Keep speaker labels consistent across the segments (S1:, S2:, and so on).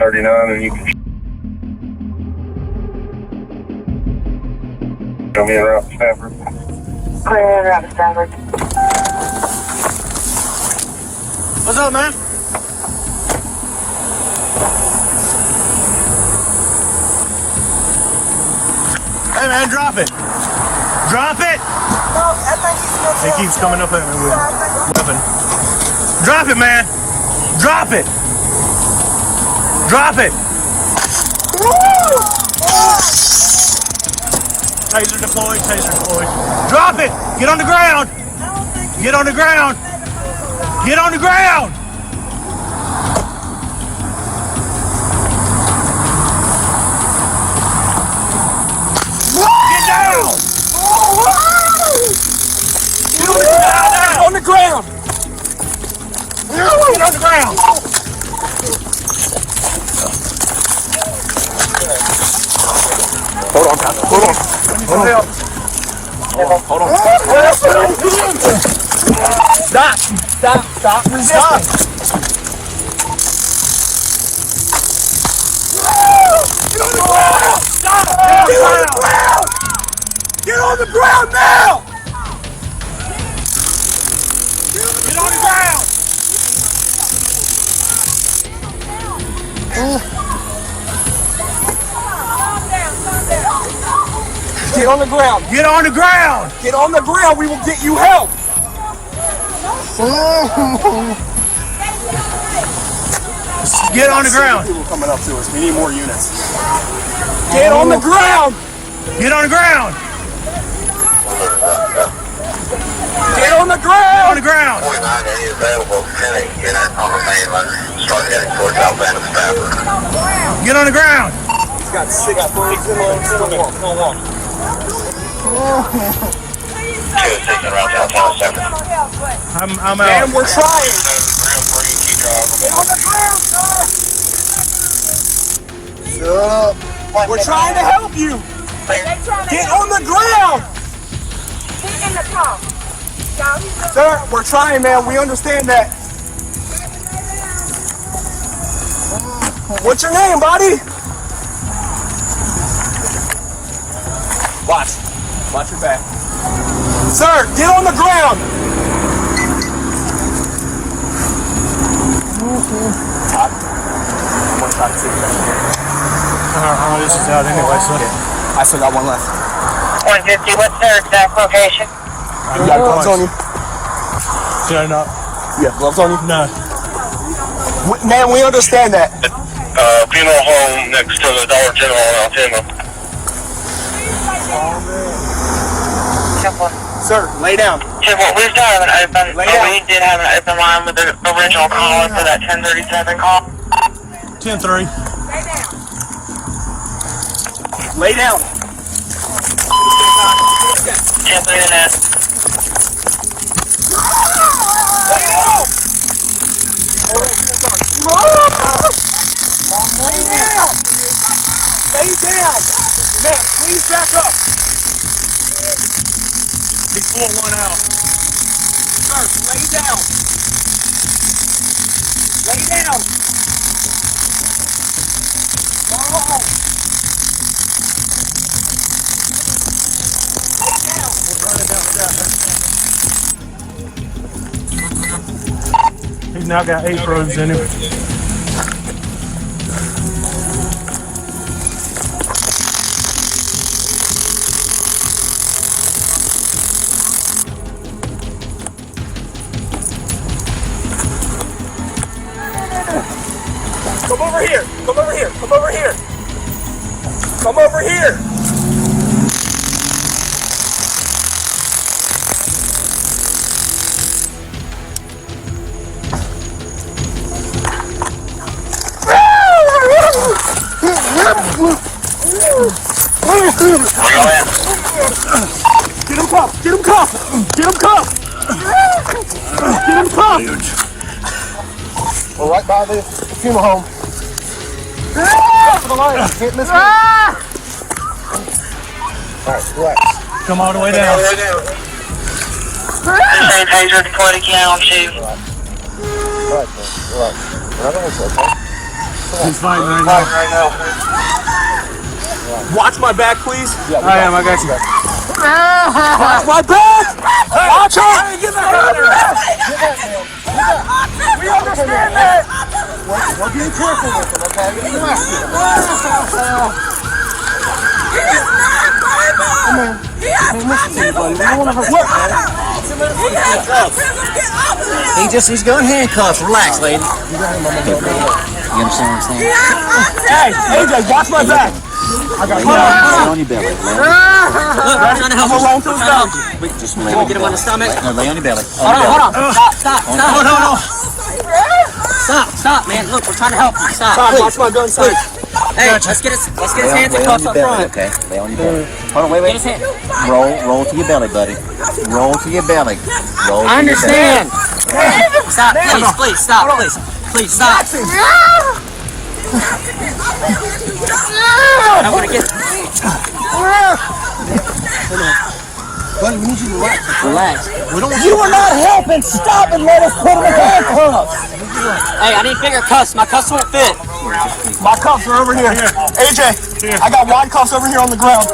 S1: 39, and you can show me around Stafford.
S2: Clear around Stafford.
S3: What's up, man? Hey, man, drop it. Drop it.
S2: No, I think he's still
S3: He keeps coming up at me with a weapon. Drop it, man. Drop it. Drop it. Taser deployed. Taser deployed. Drop it. Get on the ground. Get on the ground. Get on the ground. Get down. Get on the ground. Get on the ground.
S1: Hold on, Pastor. Hold on. Hold on.
S3: Stop. Stop. Stop. Stop. Get on the ground. Stop. Get on the ground. Get on the ground now. Get on the ground.
S4: Get on the ground.
S3: Get on the ground.
S4: Get on the ground. We will get you help.
S3: Get on the ground.
S4: People coming up to us. We need more units. Get on the ground.
S3: Get on the ground.
S4: Get on the
S3: Get
S4: ground.
S3: on the ground.
S1: 49, any available clinic unit on the mainland. Start heading towards Alabama Stafford.
S3: Get on the ground.
S4: He's got 6 bullets in him. Don't walk.
S1: 206 around Altama Ave.
S3: I'm
S4: Man,
S3: out.
S4: we're trying.
S1: Get on the ground, sir.
S4: We're trying to help you. Get on the ground.
S2: He's in the car.
S4: Sir, we're trying, man. We understand that. What's your name, buddy? Watch. Watch your back. Sir, get on the ground. I'm gonna try to take that.
S3: This is out anyway, so.
S4: I still got one left.
S2: 150, what's their exact location?
S4: You got gloves on you?
S3: Should I not?
S4: You have gloves on you?
S3: No.
S4: Man, we understand that.
S1: Funeral home next to the Dollar General in Altama.
S4: Sir, lay down.
S2: We've done an open,
S4: Lay down.
S2: we did have an open line with the original caller for that 1037 call.
S3: 10-3.
S4: Lay down.
S2: 10-3 in that.
S4: Lay down. Lay down. Man, please back up.
S3: He's pulling one out.
S4: Sir, lay down. Lay down. Oh.
S3: He's now got 8 probes in him.
S4: Come over here. Come over here. Come over here. Come over here. Get him cuffed. Get him cuffed. Get him cuffed. Get him cuffed.
S1: We're right by the funeral home. For the line. Can't miss me. Alright, relax.
S3: Come all the way down.
S2: Same taser deployed again on Chief.
S1: Relax, man. Relax. We're not gonna hurt you, okay?
S3: He's fighting right
S1: Fight
S3: now.
S1: right now.
S4: Watch my back, please.
S1: Yeah,
S3: I am, I got you.
S4: Watch my back. Watch her.
S1: Get back out there.
S4: We understand that.
S1: We're being careful with him, okay?
S5: He's going handcuffs. Relax, lady. You understand what I'm saying?
S4: Hey, AJ, watch my back.
S5: Lay on your belly. Look,
S4: I'm alone to the stop.
S5: just lay on your belly. No, lay on your belly. Hold on. Stop.
S3: No.
S5: Stop, man. Look, we're trying to help you. Stop.
S4: Todd,
S5: Please.
S4: watch my gun sight.
S5: Hey, let's get his hands and
S1: Lay on
S5: cuffs
S1: your
S5: up
S1: belly,
S5: front.
S1: okay? Lay on your belly. Hold on,
S5: Get
S1: wait.
S5: his hand.
S1: Roll to your belly, buddy. Roll to your belly. Roll to
S5: I
S1: your belly.
S5: understand. Stop, please, stop, please, stop. I want to get.
S1: Buddy, we need you to relax.
S5: Relax.
S4: You were not helping. Stop and let us put him in handcuffs.
S5: Hey, I need bigger cuffs. My cuffs won't fit.
S4: My cuffs are over here. AJ, I got wide cuffs over here on the ground.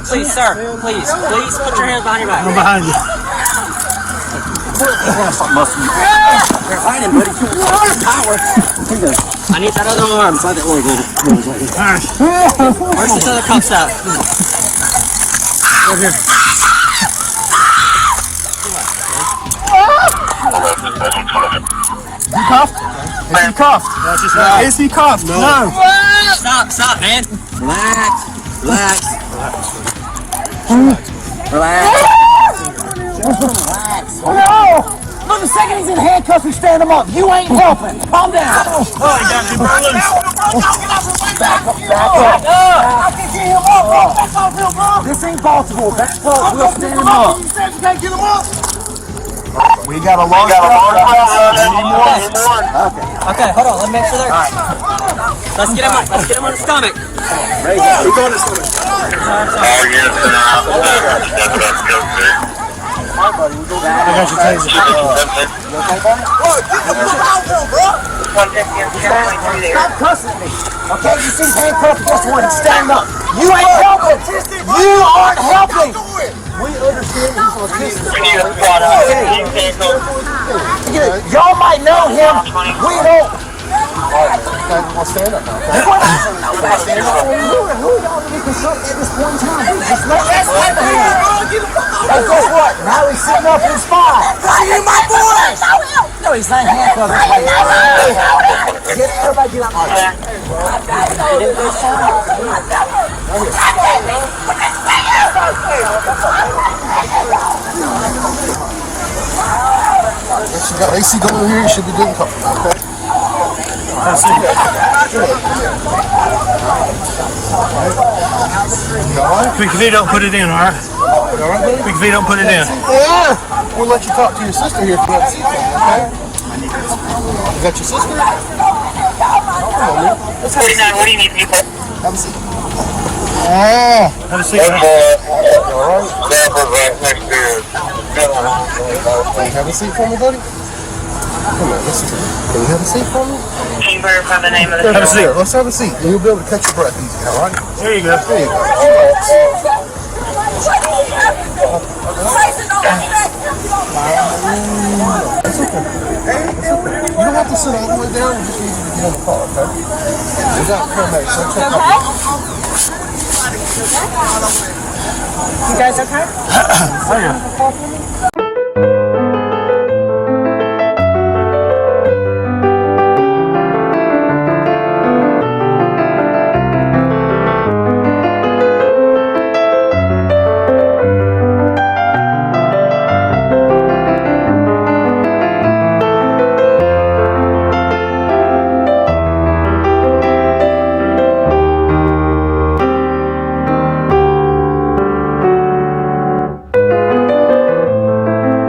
S5: Please, sir. Please put your hands behind your back.
S3: I'm behind you.
S5: I need that other arm. Where's this other cuffs at?
S4: Is he cuffed? Is he cuffed? No.
S5: Stop, man. Relax.
S4: No! Look, the second he's in handcuffs, we stand him up. You ain't helping. Calm down.
S3: Oh, he got you
S4: Back up. I can get him up. This ain't Baltimore. Back up. We'll stand him up. You said you can't get him up. We got a long
S5: Okay, hold on. Let me make sure they're. Let's get him on the stomach.
S4: We're going to stomach.
S3: I got your taser.
S4: Stop cussing me. Okay, you see handcuffed, guess what? Stand up. You ain't helping. You aren't helping. We understand he's on Y'all might know him. We don't.
S1: We'll stand up now, okay?
S4: Who are y'all to be concerned at this point in time? Just let Hey, guess what? Now he's sitting up in his spot. He ain't my boy. No, he's not handcuffed. Get everybody get out.
S1: If you got AC going here, you should be doing something, okay?
S3: Quick if you don't put it in, alright? Quick if you don't put it in.
S1: Yeah! We'll let you talk to your sister here if you want to see something, okay? You got your sister? Let's have a seat.
S2: What do you need, people?
S1: Have a seat.
S3: Have a seat, man.
S1: Can you have a seat for me, buddy? Come on, listen to me. Can you have a seat for me?
S2: Can you verify the name of the
S3: Have a seat.
S1: Here, let's have a seat. You'll be able to catch your breath easy, all right?
S3: There you go.
S1: There you go. You don't have to sit all the way down. We just need you to get in the car, okay? We got paramedics. So check out.
S6: You guys okay?
S3: Oh, yeah.